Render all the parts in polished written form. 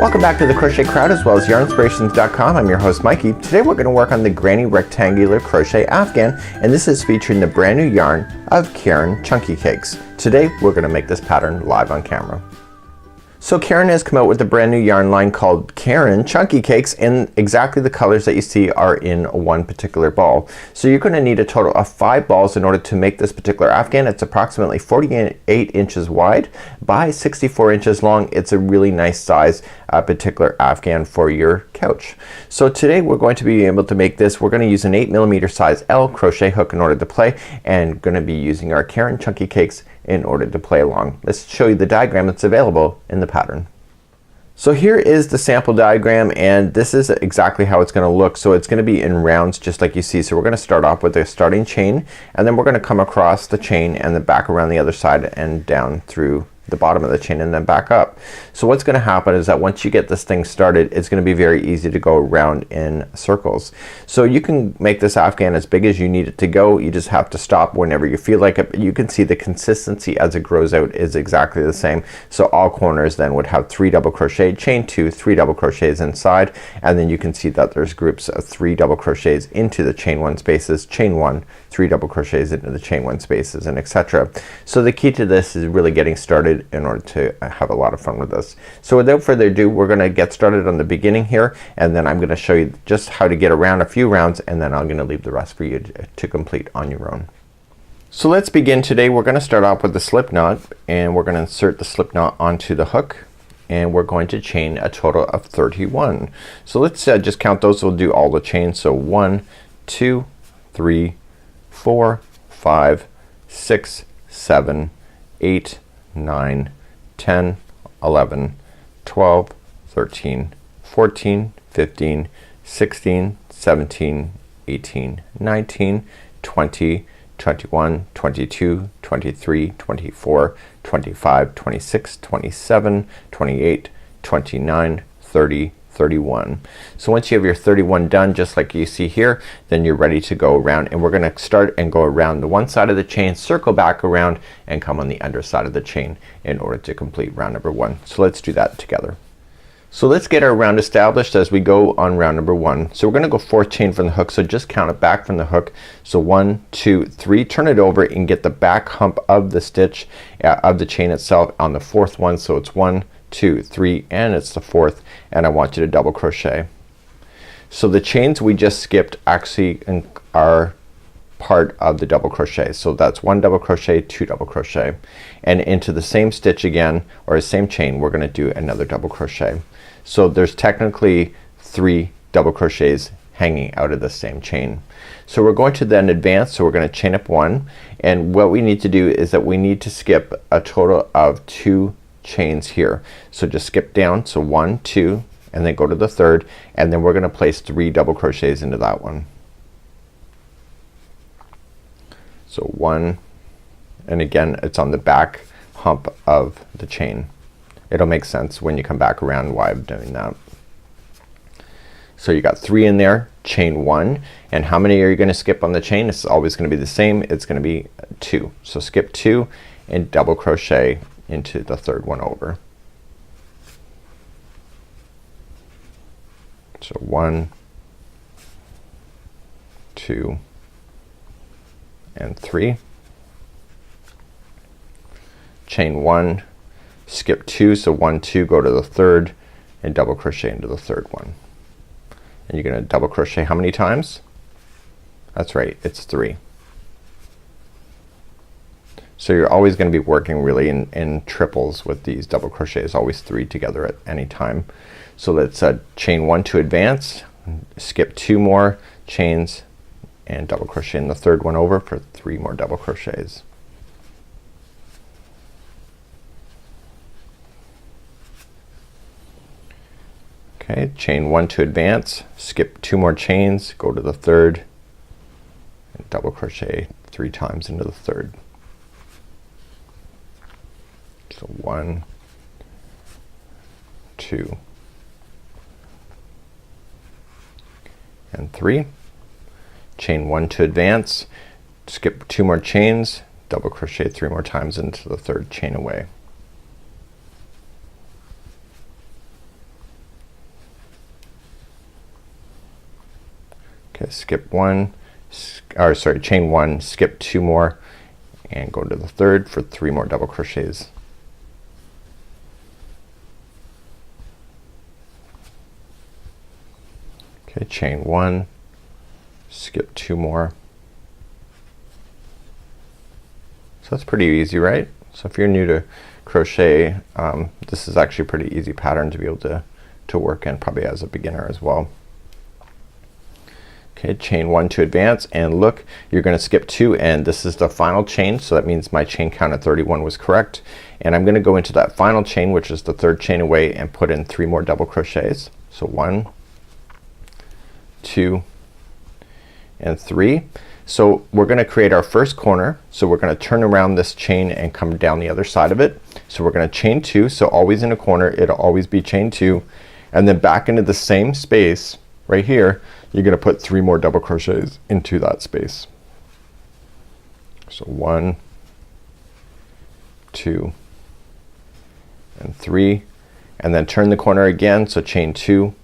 Welcome back to the Crochet Crowd as well as yarnspirations.com. I'm your host Mikey. Today we're going to work on the granny rectangular crochet afghan, and this is featuring the brand new yarn of Caron Chunky Cakes. Today we're going to make this pattern live on camera. So Caron has come out with a brand new yarn line called Caron Chunky Cakes, and exactly the colors that you see are in one particular ball. So you're going to need a total of 5 balls in order to make this particular afghan. It's approximately 48 inches wide by 64 inches long. It's a really nice size particular afghan for your couch. So today we're going to be able to make this. We're going to use an 8mm size L crochet hook in order to play, and going to be using our Caron Chunky Cakes in order to play along. Let's show you the diagram that's available in the pattern. So here is the sample diagram, and this is exactly how it's going to look. So it's going to be in rounds just like you see. So we're going to start off with a starting chain, and then we're going to come across the chain and then back around the other side and down through the bottom of the chain and then back up. So what's going to happen is that once you get this thing started, it's going to be very easy to go around in circles. So you can make this afghan as big as you need it to go. You just have to stop whenever you feel like it. But you can see the consistency as it grows out is exactly the same. So all corners then would have 3 double crochet, chain 2, 3 double crochets inside, and then you can see that there's groups of 3 double crochets into the chain 1 spaces, chain 1, 3 double crochets into the chain 1 spaces, and etc. So the key to this is really getting started in order to have a lot of fun with this. So without further ado, we're gonna get started on the beginning here, and then I'm gonna show you just how to get around a few rounds, and then I'm gonna leave the rest for you to complete on your own. So let's begin today. We're gonna start off with the slip knot, and we're gonna insert the slip knot onto the hook, and we're going to chain a total of 31. So let's just count those. We'll do all the chains. So 1, 2, 3, 4, 5, 6, 7, 8, 9, 10, 11, 12, 13, 14, 15, 16, 17, 18, 19, 20, 21, 22, 23, 24, 25, 26, 27, 28, 29, 30, 31. So once you have your 31 done just like you see here, then you're ready to go around, and we're gonna start and go around the one side of the chain, circle back around, and come on the underside of the chain in order to complete round number 1. So let's do that together. So let's get our round established as we go on round number 1. So we're gonna go 4th chain from the hook, so just count it back from the hook. So 1, 2, 3, turn it over and get the back hump of the stitch of the chain itself on the 4th one. So it's 1, 2, 3, and it's the 4th, and I want you to double crochet. So the chains we just skipped actually are part of the double crochet. So that's 1 double crochet, 2 double crochet, and into the same stitch again, or the same chain, we're gonna do another double crochet. So there's technically 3 double crochets hanging out of the same chain. So we're going to then advance. So we're gonna chain up 1, and what we need to do is that we need to skip a total of 2 chains here. So just skip down. So 1, 2, and then go to the 3rd, and then we're gonna place 3 double crochets into that one. So 1, and again it's on the back hump of the chain. It'll make sense when you come back around why I'm doing that. So you got 3 in there, chain 1, and how many are you gonna skip on the chain? It's always gonna be the same. It's gonna be 2. So skip 2 and double crochet into the 3rd one over. So 1, 2, and 3. Chain 1, skip 2, so 1, 2, go to the 3rd and double crochet into the 3rd one. And you're gonna double crochet how many times? That's right, it's 3. So you're always gonna be working really in triples with these double crochets, always 3 together at any time. So let's chain 1 to advance, skip 2 more chains, and double crochet in the 3rd one over for 3 more double crochets. Okay, chain 1 to advance, skip 2 more chains, go to the 3rd, and double crochet 3 times into the 3rd. So 1, 2, and 3. Chain 1 to advance, skip 2 more chains, double crochet 3 more times into the 3rd chain away. Okay, skip one, or sorry, chain one, skip two more, and go to the third for 3 more double crochets. Okay, chain one, skip two more. So that's pretty easy, right? So if you're new to crochet, this is actually a pretty easy pattern to be able to work in, probably as a beginner as well. Okay, chain one to advance, and look, you're gonna skip two, and this is the final chain, so that means my chain count of 31 was correct. And I'm gonna go into that final chain, which is the third chain away, and put in 3 more double crochets. So 1, 2, and 3. So we're gonna create our first corner, so we're gonna turn around this chain and come down the other side of it. So we're gonna chain 2, so always in a corner it'll always be chain 2, and then back into the same space right here you're gonna put 3 more double crochets into that space. So 1, 2, and 3, and then turn the corner again, so chain 2,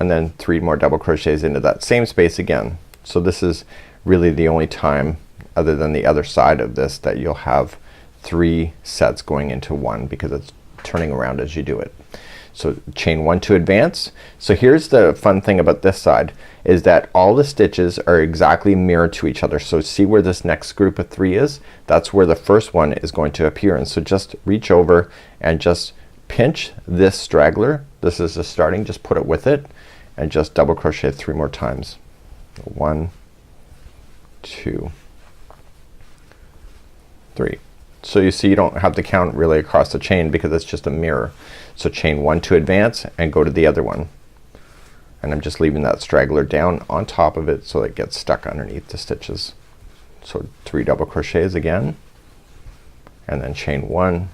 and then 3 more double crochets into that same space again. So this is really the only time other than the other side of this that you'll have 3 sets going into one, because it's turning around as you do it. So chain 1 to advance. So here's the fun thing about this side, is that all the stitches are exactly mirrored to each other. So see where this next group of 3 is? That's where the first one is going to appear. And so just reach over and just pinch this straggler. This is the starting, just put it with it and just double crochet 3 more times. 1, 2, 3. So you see you don't have to count really across the chain because it's just a mirror. So chain 1 to advance and go to the other one, and I'm just leaving that straggler down on top of it so it gets stuck underneath the stitches. So 3 double crochets again, and then chain 1.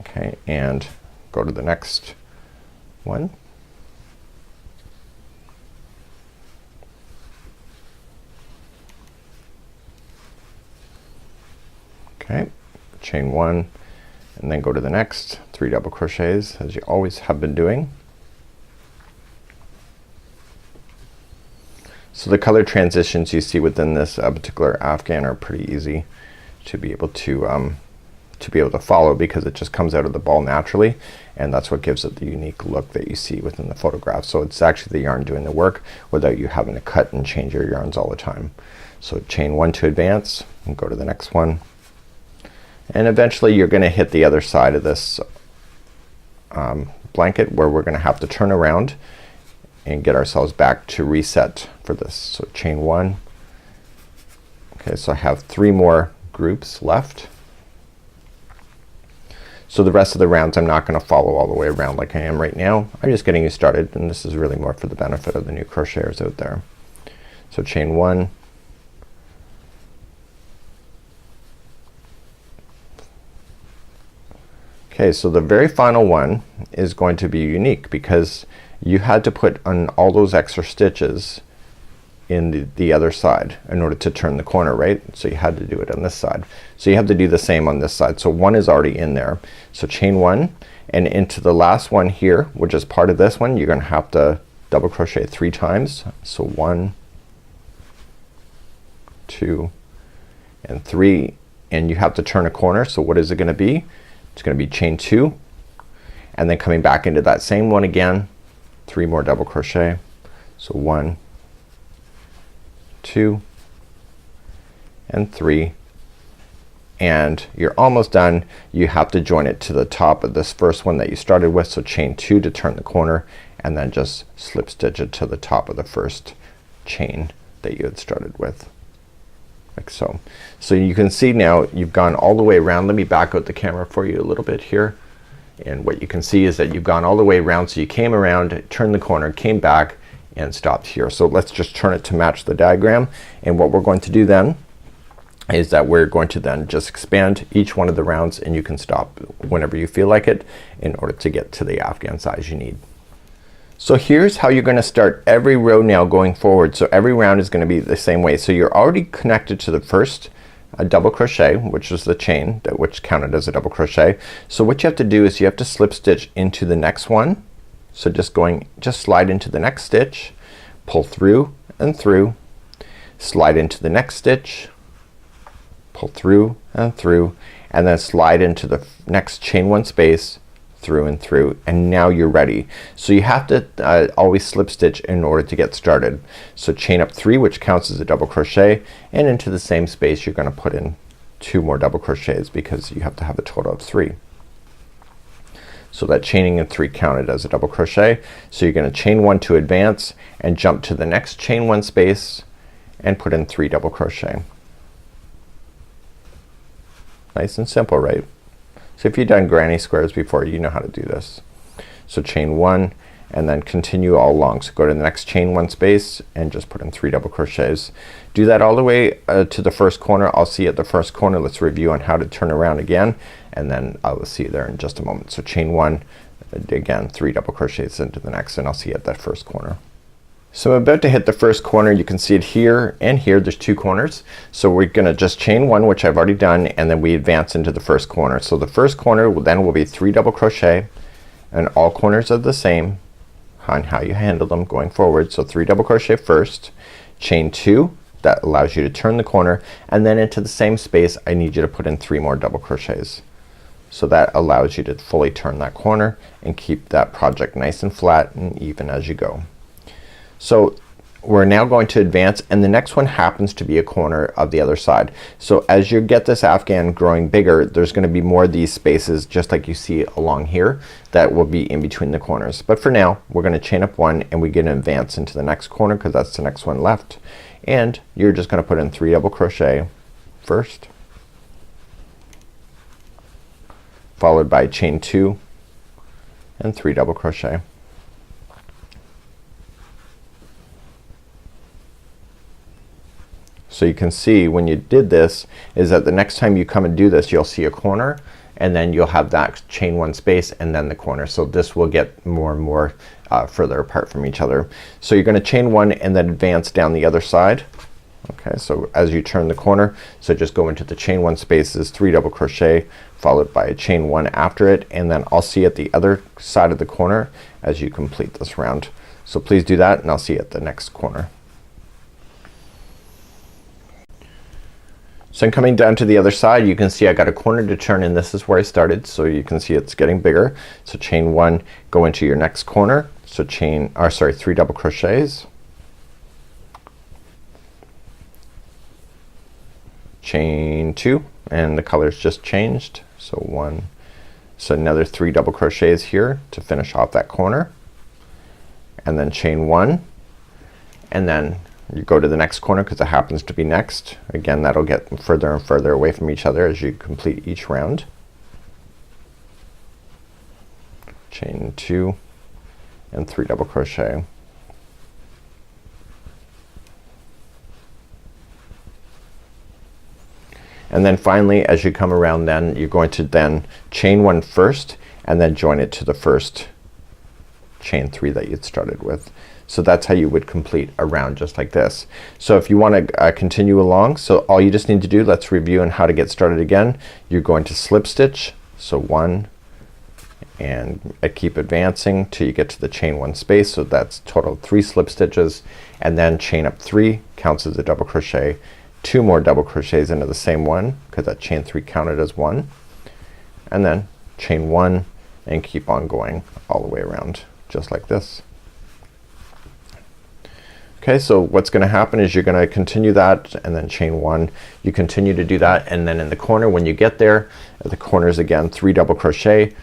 Okay, and go to the next one. Okay, chain 1, and then go to the next 3 double crochets as you always have been doing. So the color transitions you see within this particular Afghan are pretty easy to be able to follow, because it just comes out of the ball naturally, and that's what gives it the unique look that you see within the photograph. So it's actually the yarn doing the work without you having to cut and change your yarns all the time. So chain 1 to advance and go to the next one. And eventually you're gonna hit the other side of this blanket where we're gonna have to turn around and get ourselves back to reset for this. So chain 1. Okay, so I have 3 more groups left. So the rest of the rounds I'm not gonna follow all the way around like I am right now. I'm just getting you started, and this is really more for the benefit of the new crocheters out there. So chain 1. Okay, so the very final one is going to be unique because you had to put on all those extra stitches in the other side in order to turn the corner, right? So you had to do it on this side. So you have to do the same on this side. So 1 is already in there. So chain 1, and into the last one here, which is part of this one, you're gonna have to double crochet 3 times. So 1, 2, and 3, and you have to turn a corner. So what is it gonna be? It's gonna be chain 2, and then coming back into that same one again, 3 more double crochet. So 1, 2, and 3, and you're almost done. You have to join it to the top of this first one that you started with. So chain 2 to turn the corner, and then just slip stitch it to the top of the first chain that you had started with, like so. So you can see now you've gone all the way around. Let me back out the camera for you a little bit here, and what you can see is that you've gone all the way around. So you came around, turned the corner, came back, and stopped here. So let's just turn it to match the diagram, and what we're going to do then is that we're going to then just expand each one of the rounds, and you can stop whenever you feel like it in order to get to the Afghan size you need. So here's how you're gonna start every row now going forward. So every round is gonna be the same way. So you're already connected to the first double crochet, which is the chain which counted as a double crochet. So what you have to do is you have to slip stitch into the next one, So just slide into the next stitch, pull through and through, slide into the next stitch, pull through and through, and then slide into the next chain 1 space, through and through, and now you're ready. So you have to always slip stitch in order to get started. So chain up 3, which counts as a double crochet, and into the same space you're gonna put in 2 more double crochets because you have to have a total of 3. So that chaining in 3 counted as a double crochet. So you're gonna chain 1 to advance and jump to the next chain 1 space and put in 3 double crochet. Nice and simple, right? So if you've done granny squares before, you know how to do this. So chain 1 and then continue all along. So go to the next chain 1 space and just put in 3 double crochets. Do that all the way to the first corner. I'll see you at the first corner. Let's review on how to turn around again, and then I'll see you there in just a moment. So chain 1, again 3 double crochets into the next, and I'll see you at that first corner. So I'm about to hit the first corner. You can see it here and here. There's 2 corners. So we're gonna just chain 1, which I've already done, and then we advance into the first corner. So the first corner will be 3 double crochet, and all corners are the same on how you handle them going forward. So 3 double crochet first, chain 2, that allows you to turn the corner, and then into the same space I need you to put in 3 more double crochets. So that allows you to fully turn that corner and keep that project nice and flat and even as you go. So we're now going to advance, and the next one happens to be a corner of the other side. So as you get this Afghan growing bigger, there's gonna be more of these spaces just like you see along here that will be in between the corners. But for now we're gonna chain up 1 and we're gonna advance into the next corner because that's the next one left. And you're just gonna put in 3 double crochet first, followed by chain 2 and 3 double crochet. So you can see when you did this is that the next time you come and do this, you'll see a corner, and then you'll have that chain 1 space and then the corner. So this will get more and more further apart from each other. So you're gonna chain 1 and then advance down the other side. Okay, so as you turn the corner, so just go into the chain 1 spaces, 3 double crochet, followed by a chain 1 after it, and then I'll see you at the other side of the corner as you complete this round. So please do that, and I'll see you at the next corner. So I'm coming down to the other side. You can see I got a corner to turn, and this is where I started. So you can see it's getting bigger. So chain 1, go into your next corner. So 3 double crochets, chain 2, and the color's just changed. So 1, so another 3 double crochets here to finish off that corner, and then chain 1, and then you go to the next corner because it happens to be next. Again, that'll get further and further away from each other as you complete each round. Chain 2 and 3 double crochet. And then finally as you come around, then you're going to then chain 1 first and then join it to the first chain 3 that you'd started with. So that's how you would complete a round just like this. So if you want to continue along, so all you just need to do, let's review on how to get started again. You're going to slip stitch, so 1, and keep advancing till you get to the chain 1 space. So that's total 3 slip stitches, and then chain up 3 counts as a double crochet, 2 more double crochets into the same one because that chain 3 counted as 1, and then chain 1 and keep on going all the way around just like this. Okay, so what's gonna happen is you're gonna continue that and then chain 1. You continue to do that, and then in the corner when you get there at the corners again, 3 double crochet,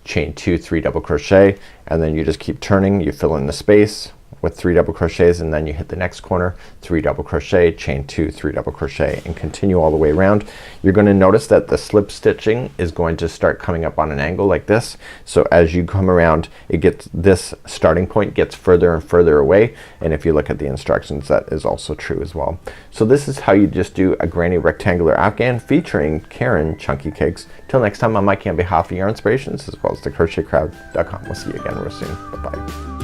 chain 2, 3 double crochet, and then you just keep turning. You fill in the space with 3 double crochets, and then you hit the next corner, 3 double crochet, chain 2, 3 double crochet, and continue all the way around. You're gonna notice that the slip stitching is going to start coming up on an angle like this. So as you come around, it gets, this starting point gets further and further away, and if you look at the instructions, that is also true as well. So this is how you just do a granny rectangular Afghan featuring Caron Chunky Cakes. Till next time, I'm Mikey on behalf of Yarn Inspirations as well as the crochetcrowd.com. We'll see you again real soon. Bye bye.